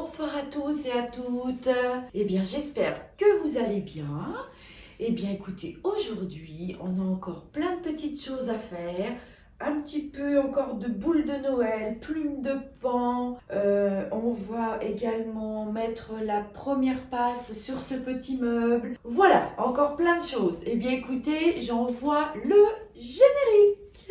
bonsoir à tous et à toutes. Eh bien, j'espère que vous allez bien. Eh bien, écoutez, aujourd'hui, on a encore plein de petites choses à faire. Un petit peu encore de boules de Noël, plumes de pan. On va également mettre la première passe sur ce petit meuble. Voilà, encore plein de choses. Eh bien, écoutez, j'envoie le générique.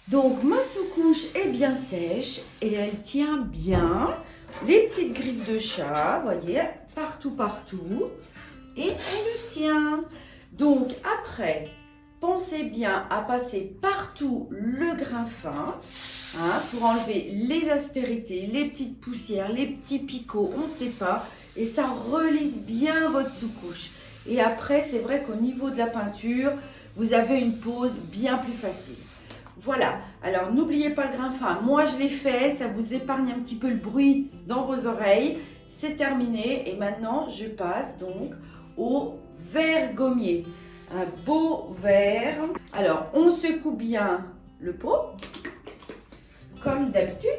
Donc ma sous-couche est bien sèche et elle tient bien. Les petites griffes de chat, voyez, partout. Et elle tient. Donc après, pensez bien à passer partout le grain fin pour enlever les aspérités, les petites poussières, les petits picots, on ne sait pas. Et ça relisse bien votre sous-couche. Et après, c'est vrai qu'au niveau de la peinture, vous avez une pose bien plus facile. Voilà, alors n'oubliez pas le grain fin, moi je l'ai fait, ça vous épargne un petit peu le bruit dans vos oreilles. C'est terminé et maintenant je passe donc au vert gommier. Un beau vert. Alors on secoue bien le pot, comme d'habitude.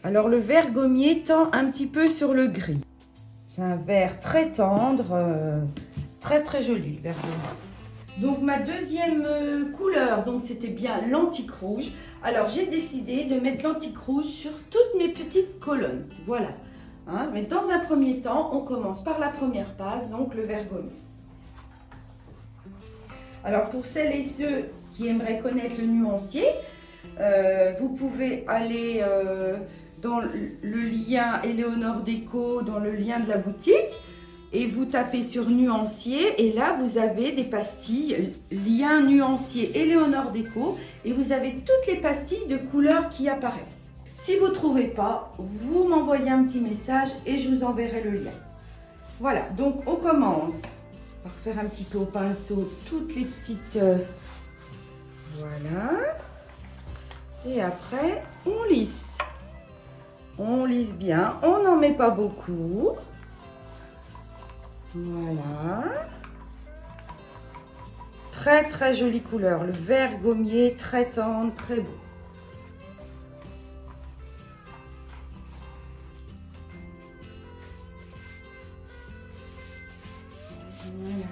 Alors le vert gommier tend un petit peu sur le gris. C'est un vert très tendre. Très joli le vert gommier. Donc ma deuxième couleur, donc c'était bien l'antique rouge. Alors j'ai décidé de mettre l'antique rouge sur toutes mes petites colonnes. Voilà. Mais dans un premier temps, on commence par la première passe, donc le vert gommier. Alors pour celles et ceux qui aimeraient connaître le nuancier, vous pouvez aller dans le lien Éléonore Déco, dans le lien de la boutique. Et vous tapez sur nuancier et là vous avez des pastilles, lien nuancier Éléonore Déco et vous avez toutes les pastilles de couleurs qui apparaissent. Si vous ne trouvez pas, vous m'envoyez un petit message et je vous enverrai le lien. Voilà, donc on commence par faire un petit peu au pinceau toutes les petites... voilà. Et après, on lisse. On lisse bien, on n'en met pas beaucoup. Voilà. Très jolie couleur. Le vert gommier, très tendre, très beau. Voilà.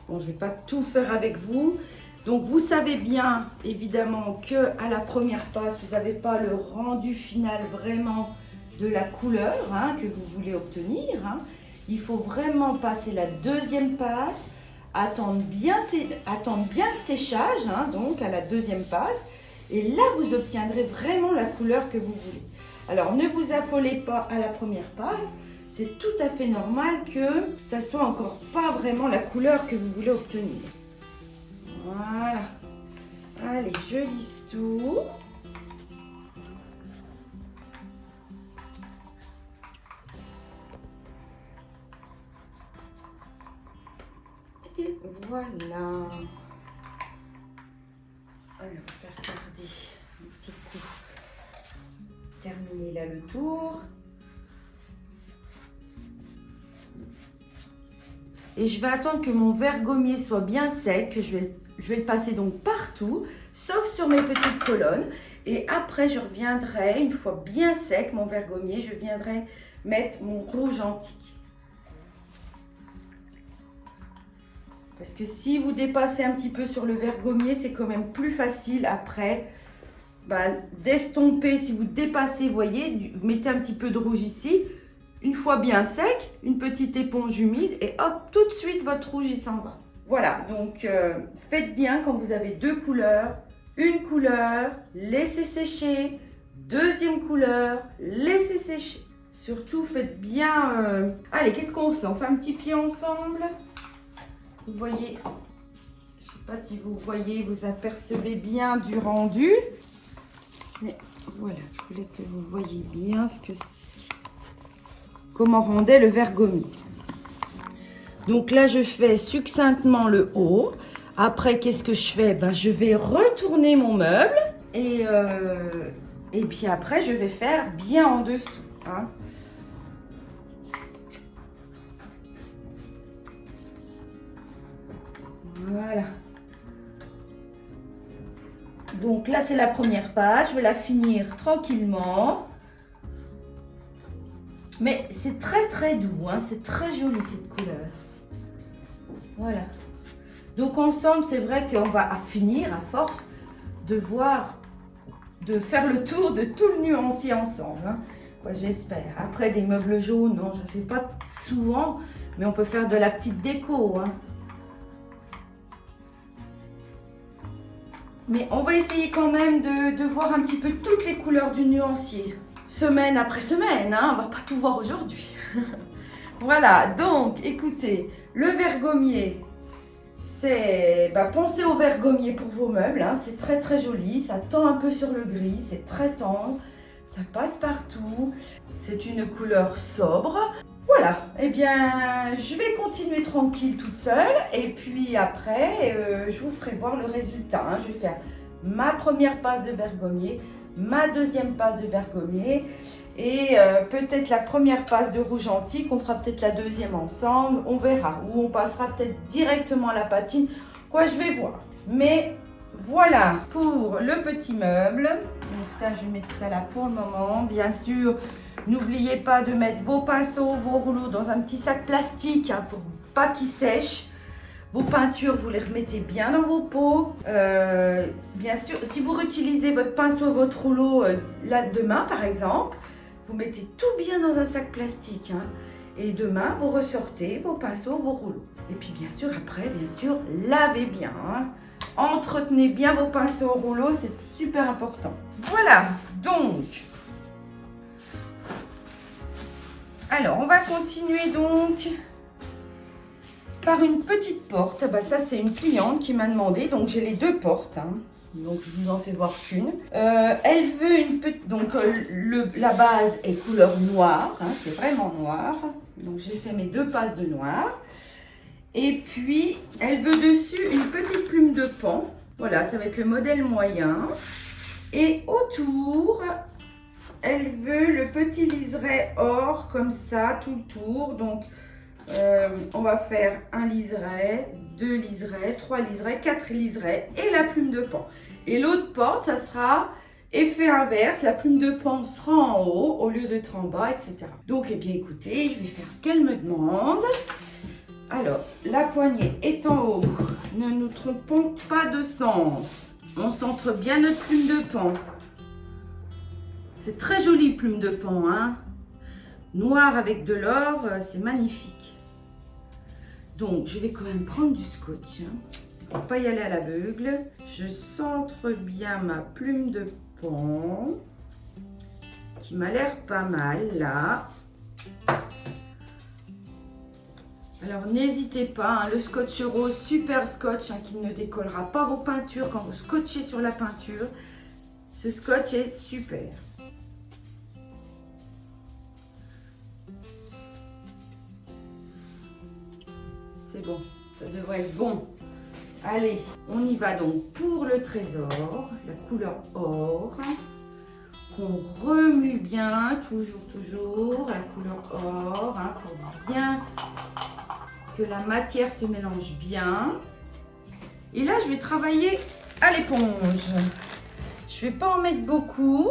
Bon, je ne vais pas tout faire avec vous. Donc vous savez bien évidemment que à la première passe, vous n'avez pas le rendu final vraiment de la couleur que vous voulez obtenir. Il faut vraiment passer la deuxième passe, attendre bien le séchage, donc à la deuxième passe. Et là, vous obtiendrez vraiment la couleur que vous voulez. Alors ne vous affolez pas à la première passe. C'est tout à fait normal que ça soit encore pas vraiment la couleur que vous voulez obtenir. Voilà. Allez, je lisse tout. Et voilà. Alors, je vais regarder un petit coup. Terminer là le tour. Et je vais attendre que mon vert gommier soit bien sec, que je vais le passer donc partout, sauf sur mes petites colonnes. Et après, je reviendrai, une fois bien sec mon vert gommier, je viendrai mettre mon rouge antique. Parce que si vous dépassez un petit peu sur le vert gommier, c'est quand même plus facile après d'estomper. Si vous dépassez, vous voyez, vous mettez un petit peu de rouge ici. Une fois bien sec, une petite éponge humide et hop, tout de suite votre rouge il s'en va. Voilà, donc faites bien quand vous avez deux couleurs, une couleur, laissez sécher, deuxième couleur, laissez sécher. Surtout faites bien... Allez, qu'est-ce qu'on fait? On fait un petit pied ensemble. Vous voyez, je ne sais pas si vous voyez, vous apercevez bien du rendu. Mais voilà, je voulais que vous voyez bien comment rendait le vert gommier. Donc là, je fais succinctement le haut. Après, qu'est-ce que je fais? Ben, je vais retourner mon meuble et puis après, je vais faire bien en dessous. Hein. Voilà. Donc là, c'est la première page. Je vais la finir tranquillement. Mais c'est très très doux. Hein. C'est très joli cette couleur. Voilà. Donc ensemble, c'est vrai qu'on va finir à force de faire le tour de tout le nuancier ensemble. Hein. Ouais, j'espère. Après, des meubles jaunes, non, je ne fais pas souvent, mais on peut faire de la petite déco. Hein. Mais on va essayer quand même de voir un petit peu toutes les couleurs du nuancier. Semaine après semaine, hein, on ne va pas tout voir aujourd'hui. Voilà, donc écoutez, le vergomier, c'est... pensez au vergomier pour vos meubles, hein, c'est très très joli, ça tend un peu sur le gris, c'est très tendre, ça passe partout, c'est une couleur sobre. Voilà, eh bien, je vais continuer tranquille toute seule et puis après, je vous ferai voir le résultat. Hein. Je vais faire ma première passe de vergomier, ma deuxième passe de vergomier et peut-être la première passe de rouge antique. On fera peut-être la deuxième ensemble, on verra. Ou on passera peut-être directement à la patine. Quoi, je vais voir. Mais voilà pour le petit meuble. Donc ça, je vais mettre ça là pour le moment. Bien sûr, n'oubliez pas de mettre vos pinceaux, vos rouleaux dans un petit sac plastique hein, pour pas qu'ils sèchent. Vos peintures, vous les remettez bien dans vos pots. Bien sûr, si vous réutilisez votre pinceau, votre rouleau là, demain par exemple, vous mettez tout bien dans un sac plastique. Hein, et demain, vous ressortez vos pinceaux, vos rouleaux. Et puis bien sûr, après, bien sûr, lavez bien. Hein. Entretenez bien vos pinceaux au rouleau, c'est super important. Voilà, donc... Alors, on va continuer donc par une petite porte. Bah, ça, c'est une cliente qui m'a demandé. Donc, j'ai les deux portes. Hein. Donc, je vous en fais voir qu'une. Elle veut une petite... Donc, la base est couleur noire. Hein, c'est vraiment noir. Donc, j'ai fait mes deux passes de noir. Et puis, elle veut dessus une petite plume de pan. Voilà, ça va être le modèle moyen. Et autour... Elle veut le petit liseré or comme ça tout le tour. Donc on va faire un liseré, 2 liserés, 3 liserés, 4 liserés et la plume de pan. Et l'autre porte, ça sera effet inverse. La plume de pan sera en haut au lieu d'être en bas, etc. Donc eh bien écoutez, je vais faire ce qu'elle me demande. Alors la poignée est en haut. Ne nous trompons pas de sens. On centre bien notre plume de pan. C'est très joli plume de pan, hein. Noir avec de l'or, c'est magnifique. Donc, je vais quand même prendre du scotch. Hein. On ne va pas y aller à l'aveugle. Je centre bien ma plume de pan, qui m'a l'air pas mal, là. Alors, n'hésitez pas, hein, le scotch rose, super scotch, hein, qui ne décollera pas vos peintures quand vous scotchez sur la peinture. Ce scotch est super. C'est bon, ça devrait être bon. Allez, on y va donc pour le trésor, la couleur or, qu'on remue bien, toujours, la couleur or, hein, pour bien que la matière se mélange bien. Et là, je vais travailler à l'éponge. Je ne vais pas en mettre beaucoup.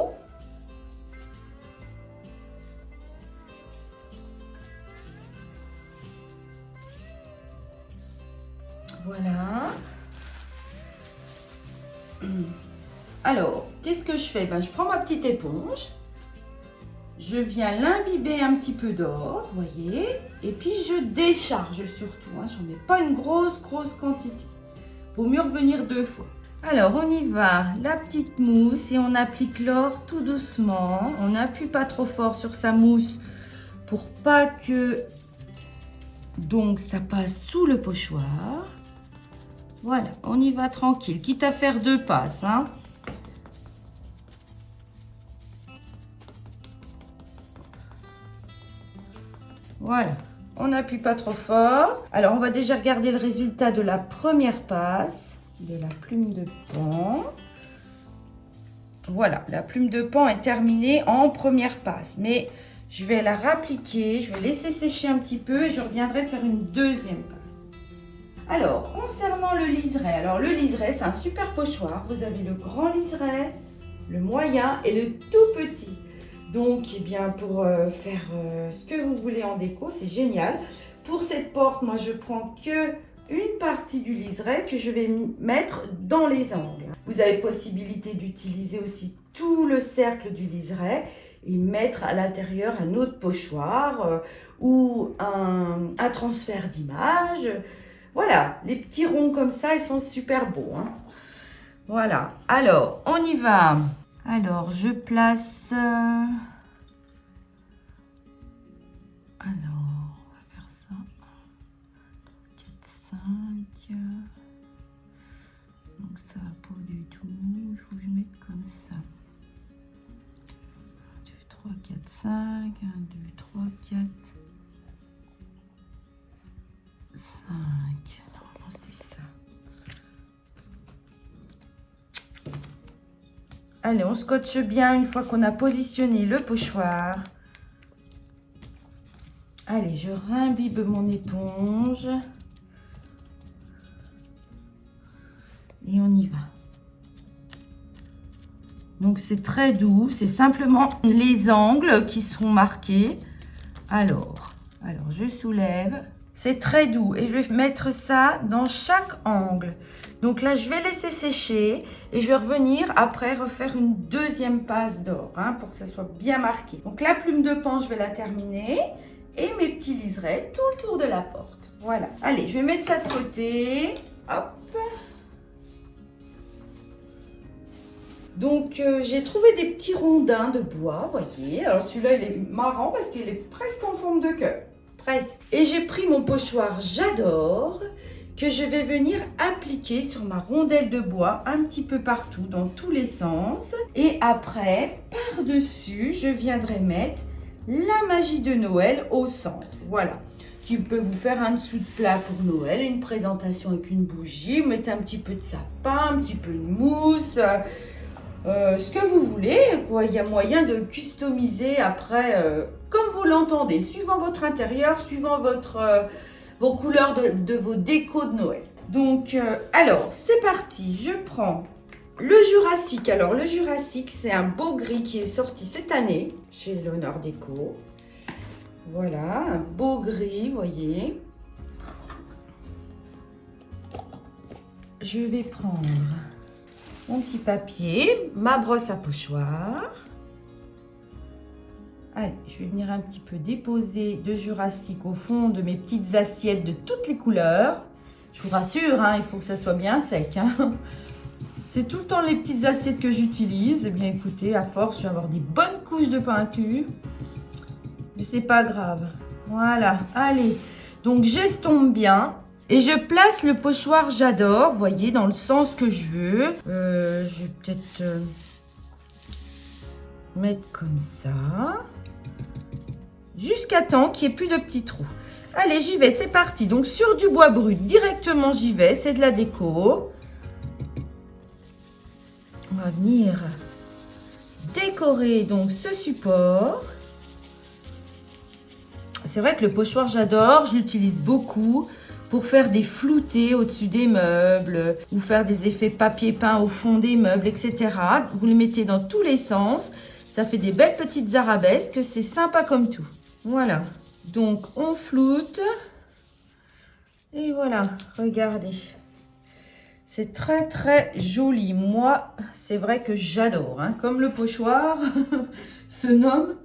Voilà. Alors, qu'est-ce que je fais? Je prends ma petite éponge. Je viens l'imbiber un petit peu d'or, vous voyez. Et puis, je décharge surtout. Hein, j'en mets pas une grosse quantité. Vaut mieux revenir 2 fois. Alors, on y va. La petite mousse et on applique l'or tout doucement. On n'appuie pas trop fort sur sa mousse pour pas que donc ça passe sous le pochoir. Voilà, on y va tranquille, quitte à faire 2 passes. Hein. Voilà, On n'appuie pas trop fort. Alors, on va déjà regarder le résultat de la première passe de la plume de pan. Voilà, la plume de pan est terminée en première passe. Mais je vais la rappliquer, je vais laisser sécher un petit peu et je reviendrai faire une deuxième passe. Alors, concernant le liseré. Alors, le liseré, c'est un super pochoir. Vous avez le grand liseré, le moyen et le tout petit. Donc, eh bien, pour faire ce que vous voulez en déco, c'est génial. Pour cette porte, moi, je prends que une partie du liseré que je vais mettre dans les angles. Vous avez possibilité d'utiliser aussi tout le cercle du liseré et mettre à l'intérieur un autre pochoir ou un transfert d'image. Voilà, les petits ronds comme ça, ils sont super beaux. Hein. Voilà, alors, on y va. Alors, je place... Alors, on va faire ça. 4, 5. Donc, ça va pas du tout. Il faut que je mette comme ça. 1, 2, 3, 4, 5. 1, 2, 3, 4, 5. Normalement, c'est ça. Allez, on scotche bien une fois qu'on a positionné le pochoir. Allez, je rimbibe mon éponge. Et on y va. Donc, c'est très doux. C'est simplement les angles qui seront marqués. Alors, je soulève. C'est très doux. Et je vais mettre ça dans chaque angle. Donc là, je vais laisser sécher. Et je vais revenir après refaire une deuxième passe d'or. Hein, pour que ça soit bien marqué. Donc, la plume de pan, je vais la terminer. Et mes petits liserés tout le tour de la porte. Voilà. Allez, je vais mettre ça de côté. Hop. Donc, j'ai trouvé des petits rondins de bois, voyez. Alors, celui-là, il est marrant parce qu'il est presque en forme de cœur. Presque. Et j'ai pris mon pochoir J'adore que je vais venir appliquer sur ma rondelle de bois un petit peu partout, dans tous les sens. Et après, par-dessus, je viendrai mettre la magie de Noël au centre. Voilà. Qui peut vous faire un dessous de plat pour Noël, une présentation avec une bougie. Vous mettez un petit peu de sapin, un petit peu de mousse... ce que vous voulez, quoi. Il y a moyen de customiser après comme vous l'entendez, suivant votre intérieur, suivant vos couleurs de vos décos de Noël. Donc, alors, c'est parti. Je prends le Jurassique. Alors, le Jurassique, c'est un beau gris qui est sorti cette année chez Léonard Déco. Voilà, un beau gris, vous voyez. Je vais prendre... mon petit papier, ma brosse à pochoir. Allez, je vais venir un petit peu déposer de Jurassique au fond de mes petites assiettes de toutes les couleurs. Je vous rassure, hein, il faut que ça soit bien sec. Hein. C'est tout le temps les petites assiettes que j'utilise. Eh bien, écoutez, à force, je vais avoir des bonnes couches de peinture. Mais c'est pas grave. Voilà, allez. Donc, j'estompe bien. Et je place le pochoir J'adore, vous voyez, dans le sens que je veux. Je vais peut-être mettre comme ça. Jusqu'à temps qu'il n'y ait plus de petits trous. Allez, j'y vais, c'est parti. Donc, sur du bois brut, directement, j'y vais. C'est de la déco. On va venir décorer donc ce support. C'est vrai que le pochoir J'adore, je l'utilise beaucoup pour faire des floutés au-dessus des meubles ou faire des effets papier peint au fond des meubles, etc. Vous les mettez dans tous les sens. Ça fait des belles petites arabesques. C'est sympa comme tout. Voilà. Donc, on floute. Et voilà, regardez. C'est très, très joli. Moi, c'est vrai que j'adore. Hein. Comme le pochoir se nomme.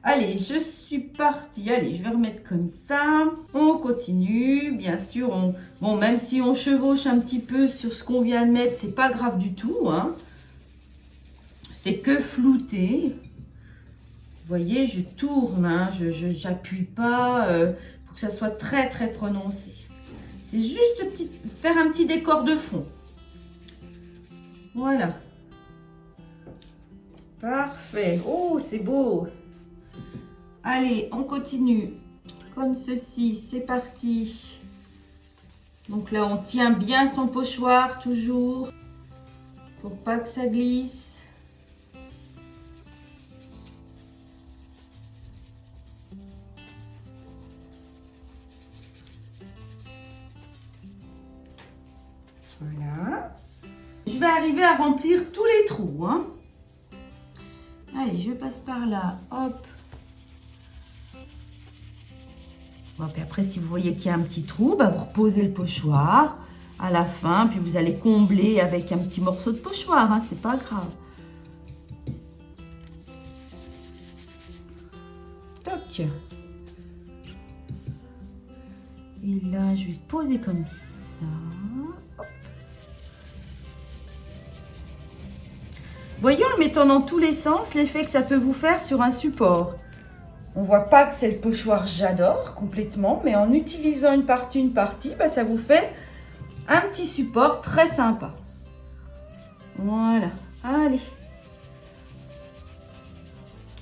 Allez, je suis partie. Allez, je vais remettre comme ça. On continue. Bien sûr, bon, même si on chevauche un petit peu sur ce qu'on vient de mettre, c'est pas grave du tout. Hein. C'est que flouter. Vous voyez, je tourne. Hein. Je n'appuie pas pour que ça soit très, très prononcé. C'est juste faire un petit décor de fond. Voilà. Parfait. Oh, c'est beau. Allez, on continue comme ceci. C'est parti. Donc là, on tient bien son pochoir toujours pour pas que ça glisse. Voilà. Je vais arriver à remplir tous les trous, hein. Allez, je passe par là. Hop. Bon, puis après, si vous voyez qu'il y a un petit trou, bah, vous reposez le pochoir à la fin. Puis vous allez combler avec un petit morceau de pochoir, hein, c'est pas grave. Toc. Et là, je vais poser comme ça. Hop. Voyez, en le mettant dans tous les sens, l'effet que ça peut vous faire sur un support. On voit pas que c'est le pochoir j'adore complètement, mais en utilisant une partie, bah, ça vous fait un petit support très sympa. Voilà, allez.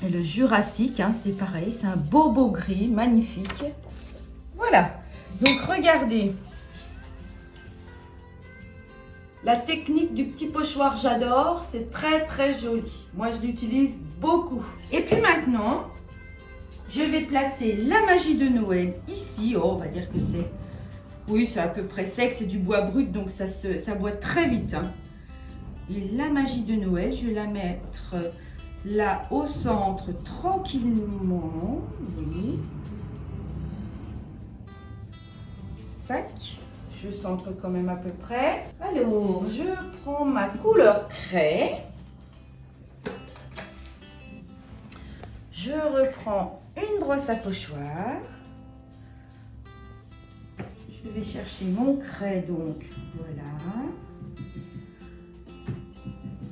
Et le Jurassique, hein, c'est pareil, c'est un beau gris, magnifique. Voilà, donc regardez. La technique du petit pochoir j'adore, c'est très joli. Moi, je l'utilise beaucoup. Et puis maintenant, je vais placer la magie de Noël ici. Oh, on va dire que c'est... Oui, c'est à peu près sec, c'est du bois brut, donc ça boit très vite, hein. Et la magie de Noël, je vais la mettre là au centre, tranquillement. Oui. Tac. Je centre quand même à peu près. Alors, je prends ma couleur craie. Je reprends une brosse à pochoir. Je vais chercher mon craie, donc voilà.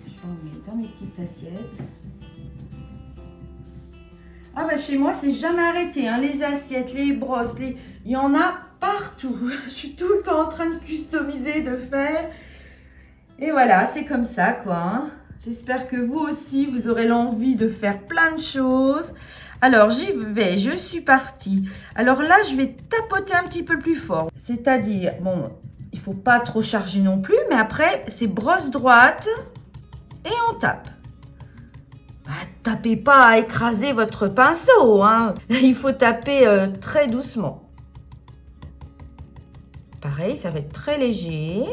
Je vais en mettre dans mes petites assiettes. Ah bah chez moi, c'est jamais arrêté, hein. Les assiettes, les brosses, il y en a partout. Je suis tout le temps en train de customiser, de faire. Et voilà, c'est comme ça, quoi, hein. J'espère que vous aussi, vous aurez l'envie de faire plein de choses. Alors, j'y vais, je suis partie. Alors là, je vais tapoter un petit peu plus fort. C'est-à-dire, bon, il ne faut pas trop charger non plus, mais après, c'est brosse droite et on tape. Bah, tapez pas à écraser votre pinceau, hein. Il faut taper très doucement. Pareil, ça va être très léger.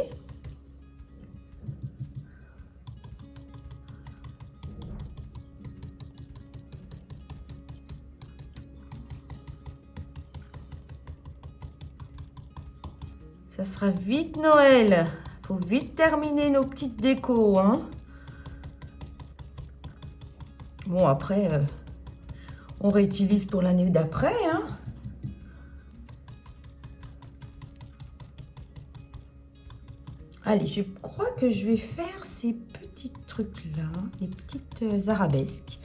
Ça sera vite Noël. Faut vite terminer nos petites décos, hein. Bon, après, on réutilise pour l'année d'après, hein. Allez, je crois que je vais faire ces petits trucs-là, les petites arabesques.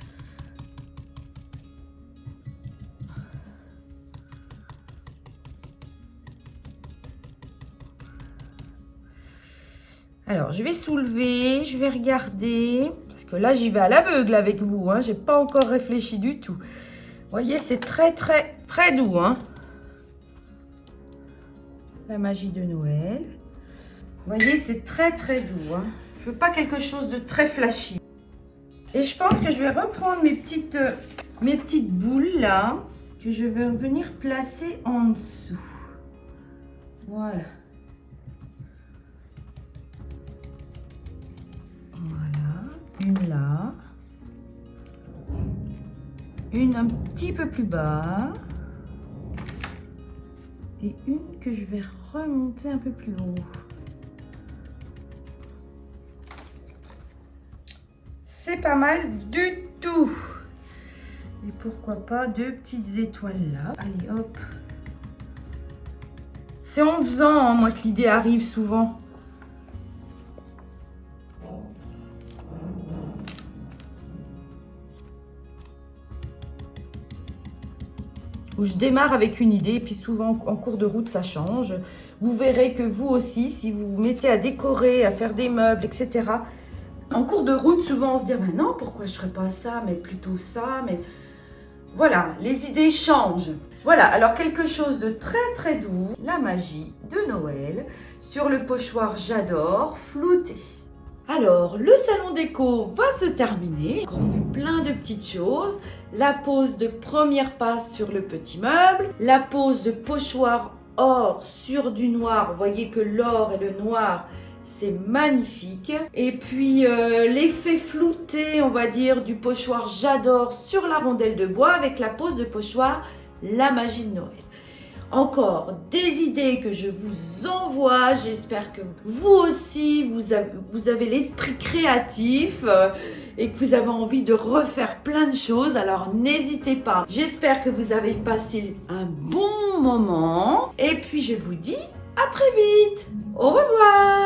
Alors, je vais soulever, je vais regarder, parce que là, j'y vais à l'aveugle avec vous, hein. J'ai pas encore réfléchi du tout. Vous voyez, c'est très doux, hein. La magie de Noël. Vous voyez, c'est très doux, hein. Je veux pas quelque chose de très flashy. Et je pense que je vais reprendre mes petites boules là, que je vais venir placer en dessous. Voilà. Voilà, une là, une un petit peu plus bas et une que je vais remonter un peu plus haut. C'est pas mal du tout. Et pourquoi pas deux petites étoiles là. Allez hop. C'est en faisant, hein, moi, que l'idée arrive souvent. Où je démarre avec une idée et puis souvent en cours de route ça change. Vous verrez que vous aussi, si vous vous mettez à décorer, à faire des meubles, etc. En cours de route, souvent on se dit, ben non, pourquoi je ne ferais pas ça, mais plutôt ça, mais Voilà, les idées changent. Voilà, alors quelque chose de très doux, la magie de Noël sur le pochoir J'adore flouté. Alors, le salon déco va se terminer. On a vu plein de petites choses. La pose de première passe sur le petit meuble, la pose de pochoir or sur du noir. Vous voyez que l'or et le noir, c'est magnifique. Et puis l'effet flouté, on va dire, du pochoir J'adore sur la rondelle de bois avec la pose de pochoir La magie de Noël. Encore des idées que je vous envoie. J'espère que vous aussi, vous avez l'esprit créatif et que vous avez envie de refaire plein de choses. Alors n'hésitez pas. J'espère que vous avez passé un bon moment. Et puis je vous dis à très vite. Au revoir.